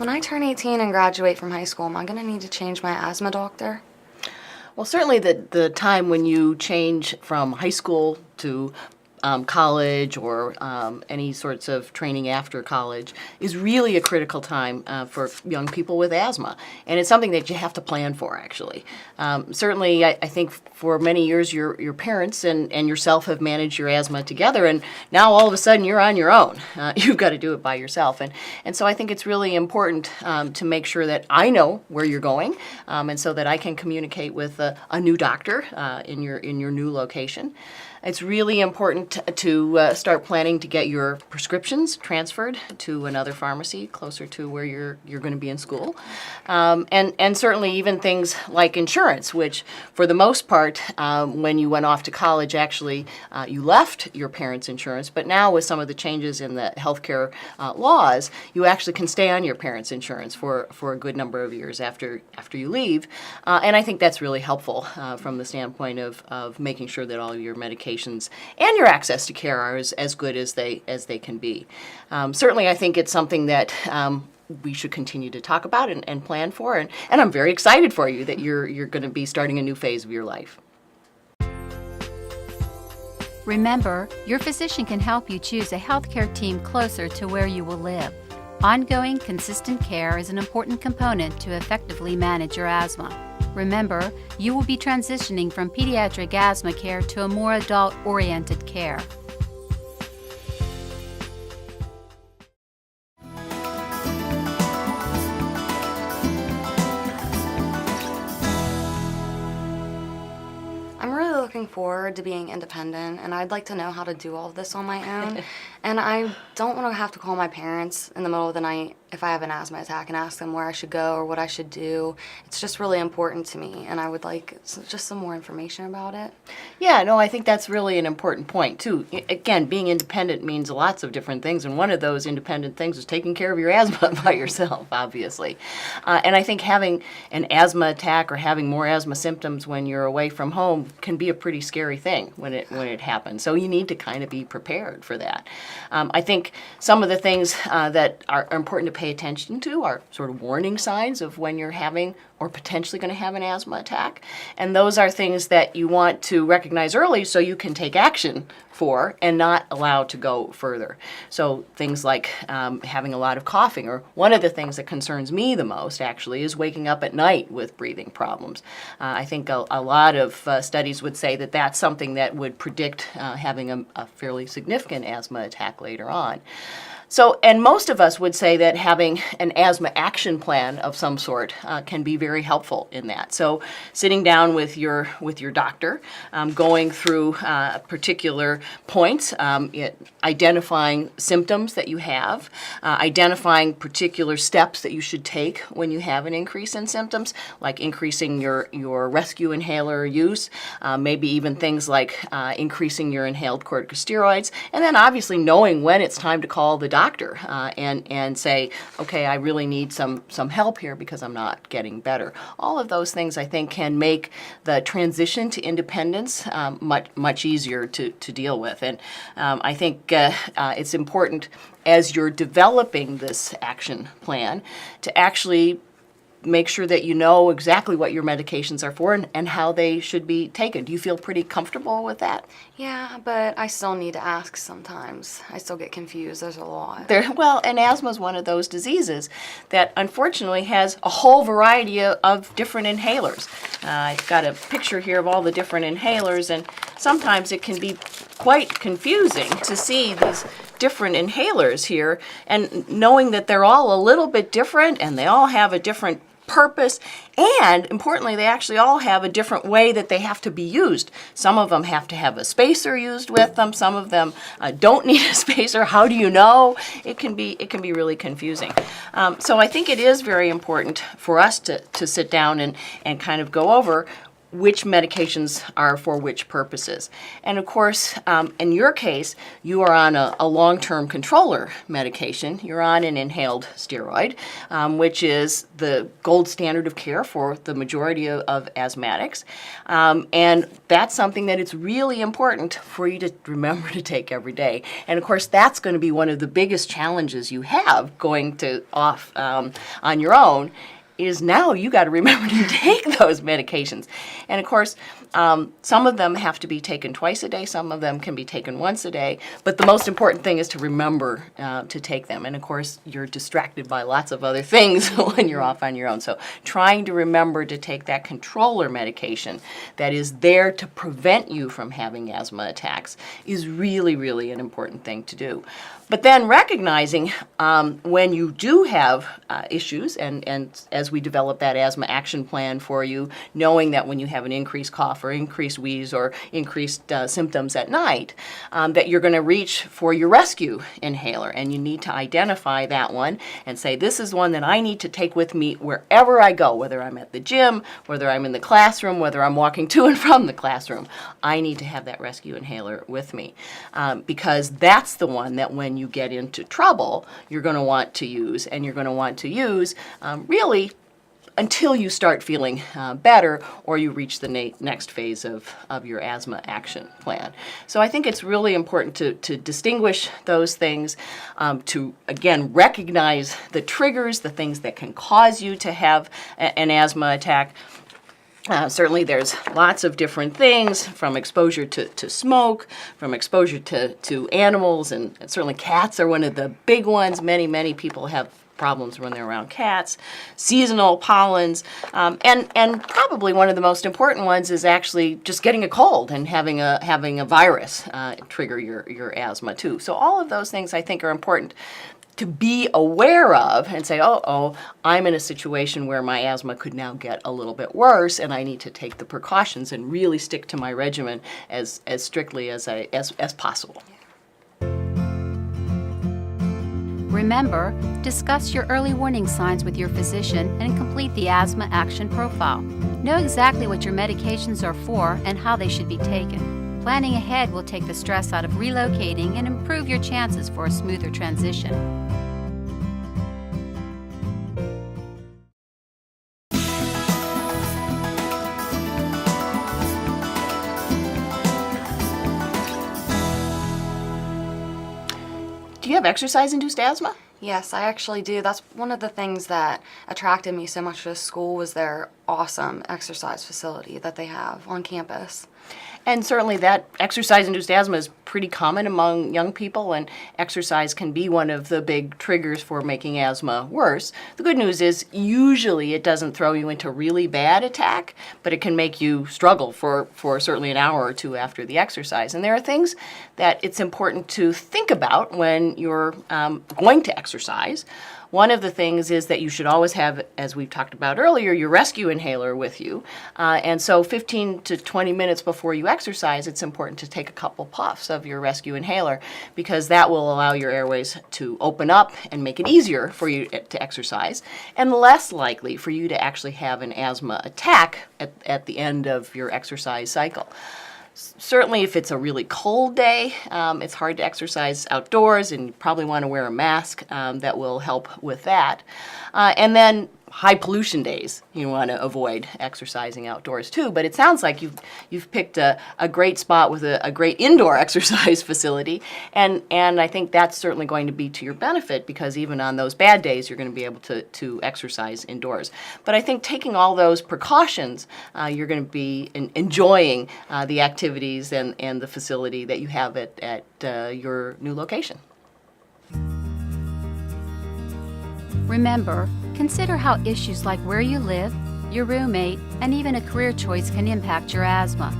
When I turn 18 and graduate from high school, am I going to need to change my asthma doctor? Well, certainly the time when you change from high school to college or any sorts of training after college is really a critical time for young people with asthma. And it's something that you have to plan for, actually. Certainly, I think for many years your parents and yourself have managed your asthma together, and now all of a sudden you're on your own. You've got to do it by yourself. And so I think it's really important to make sure that I know where you're going, and so that I can communicate with a new doctor in your new location. It's really important to start planning to get your prescriptions transferred to another pharmacy closer to where you're going to be in school. And certainly even things like insurance, which for the most part, when you went off to college, actually you left your parents' insurance. But now with some of the changes in the healthcare laws, you actually can stay on your parents' insurance for a good number of years after you leave. And I think that's really helpful from the standpoint of making sure that all your medications and your access to care are as good as they can be. Certainly, I think it's something that we should continue to talk about and plan for, and I'm very excited for you that you're going to be starting a new phase of your life. Remember, your physician can help you choose a healthcare team closer to where you will live. Ongoing, consistent care is an important component to effectively manage your asthma. Remember, you will be transitioning from pediatric asthma care to a more adult-oriented care. I'm really looking forward to being independent, and I'd like to know how to do all of this on my own. And I don't want to have to call my parents in the middle of the night if I have an asthma attack and ask them where I should go or what I should do. It's just really important to me, and I would like just some more information about it. Yeah, no, I think that's really an important point, too. Again, being independent means lots of different things, and one of those independent things is taking care of your asthma by yourself, obviously. And I think having an asthma attack or having more asthma symptoms when you're away from home can be a pretty scary thing when it happens. So you need to kind of be prepared for that. I think some of the things that are important to pay attention to are sort of warning signs of when you're having or potentially going to have an asthma attack. And those are things that you want to recognize early so you can take action for and not allow to go further. So things like having a lot of coughing, or one of the things that concerns me the most actually is waking up at night with breathing problems. I think a lot of studies would say that that's something that would predict having a fairly significant asthma attack later on. So, and most of us would say that having an asthma action plan of some sort can be very helpful in that. So, sitting down with your doctor, going through particular points, identifying symptoms that you have, identifying particular steps that you should take when you have an increase in symptoms, like increasing your rescue inhaler use, maybe even things like increasing your inhaled corticosteroids, and then obviously knowing when it's time to call the doctor and say, okay, I really need some help here because I'm not getting better. All of those things, I think, can make the transition to independence much easier to deal with. And I think it's important as you're developing this action plan to actually make sure that you know exactly what your medications are for and how they should be taken. Do you feel pretty comfortable with that? Yeah, but I still need to ask sometimes. I still get confused. There's a lot. Well, and asthma is one of those diseases that unfortunately has a whole variety of different inhalers. I've got a picture here of all the different inhalers, and sometimes it can be quite confusing to see these different inhalers here, and knowing that they're all a little bit different and they all have a different purpose, and importantly, they actually all have a different way that they have to be used. Some of them have to have a spacer used with them. Some of them don't need a spacer. How do you know? It can be really confusing. So I think it is very important for us to sit down and kind of go over which medications are for which purposes. And of course, in your case, you are on a long-term controller medication. You're on an inhaled steroid, which is the gold standard of care for the majority of asthmatics. And that's something that it's really important for you to remember to take every day. And of course, that's going to be one of the biggest challenges you have going off on your own, is now you got to remember to take those medications. And of course, some of them have to be taken twice a day, some of them can be taken once a day, but the most important thing is to remember to take them. And of course, you're distracted by lots of other things when you're off on your own. So trying to remember to take that controller medication that is there to prevent you from having asthma attacks is really, really an important thing to do. But then recognizing when you do have issues, and as we develop that asthma action plan for you, knowing that when you have an increased cough or increased wheeze or increased symptoms at night, that you're going to reach for your rescue inhaler. And you need to identify that one and say, this is one that I need to take with me wherever I go, whether I'm at the gym, whether I'm in the classroom, whether I'm walking to and from the classroom. I need to have that rescue inhaler with me because that's the one that when you get into trouble, you're going to want to use, and you're going to want to use really until you start feeling better or you reach the next phase of your asthma action plan. So I think it's really important to distinguish those things, to, again, recognize the triggers, the things that can cause you to have an asthma attack. Certainly there's lots of different things, from exposure to smoke, from exposure to animals, and certainly cats are one of the big ones. Many people have problems when they're around cats, seasonal pollens, and probably one of the most important ones is actually just getting a cold and having a virus trigger your asthma too. So all of those things I think are important to be aware of and say, oh, I'm in a situation where my asthma could now get a little bit worse, and I need to take the precautions and really stick to my regimen as strictly as possible. Remember, discuss your early warning signs with your physician and complete the asthma action profile. Know exactly what your medications are for and how they should be taken. Planning ahead will take the stress out of relocating and improve your chances for a smoother transition. Do you have exercise-induced asthma? Yes, I actually do. That's one of the things that attracted me so much to this school, was their awesome exercise facility that they have on campus. And certainly that exercise-induced asthma is pretty common among young people, and exercise can be one of the big triggers for making asthma worse. The good news is usually it doesn't throw you into a really bad attack, but it can make you struggle for certainly an hour or two after the exercise. And there are things that it's important to think about when you're going to exercise. One of the things is that you should always have, as we've talked about earlier, your rescue inhaler with you. And so 15 to 20 minutes before you exercise, it's important to take a couple puffs of your rescue inhaler, because that will allow your airways to open up and make it easier for you to exercise, and less likely for you to actually have an asthma attack at the end of your exercise cycle. Certainly if it's a really cold day, it's hard to exercise outdoors, and you probably want to wear a mask that will help with that. And then high pollution days, you want to avoid exercising outdoors too. But it sounds like you've picked a great spot with a great indoor exercise facility, and I think that's certainly going to be to your benefit, because even on those bad days you're going to be able to exercise indoors. But I think taking all those precautions, you're going to be enjoying the activities and the facility that you have at your new location. Remember, consider how issues like where you live, your roommate, and even a career choice can impact your asthma.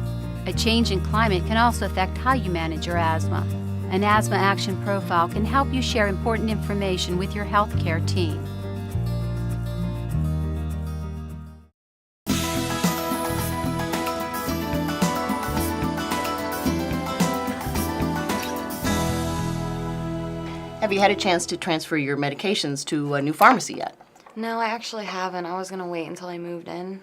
A change in climate can also affect how you manage your asthma. An asthma action profile can help you share important information with your healthcare team. Have you had a chance to transfer your medications to a new pharmacy yet? No, I actually haven't. I was going to wait until I moved in.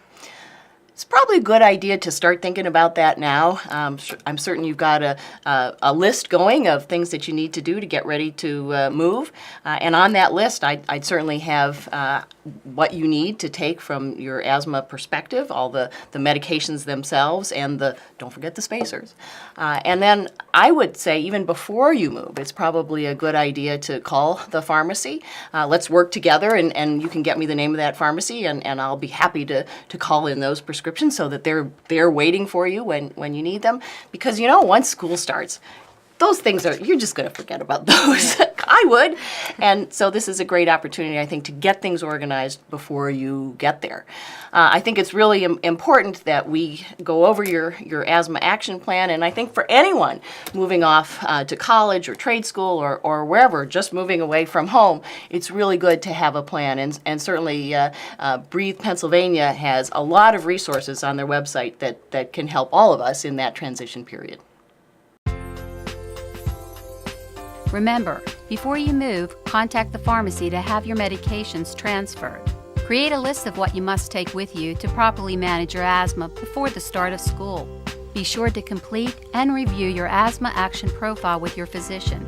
it's probably a good idea to start thinking about that now. I'm certain you've got a list going of things that you need to do to get ready to move. And on that list, I'd certainly have what you need to take from your asthma perspective, all the medications themselves, and don't forget the spacers. And then I would say even before you move, it's probably a good idea to call the pharmacy. Let's work together, and you can get me the name of that pharmacy, and I'll be happy to call in those prescriptions so that they're waiting for you when you need them. Because once school starts, those things you're just going to forget about those. Yeah. I would. And so this is a great opportunity, I think, to get things organized before you get there. I think it's really important that we go over your asthma action plan. And I think for anyone moving off to college or trade school or wherever, just moving away from home, it's really good to have a plan. And certainly Breathe Pennsylvania has a lot of resources on their website that can help all of us in that transition period. Remember, before you move, contact the pharmacy to have your medications transferred. Create a list of what you must take with you to properly manage your asthma before the start of school. Be sure to complete and review your asthma action profile with your physician.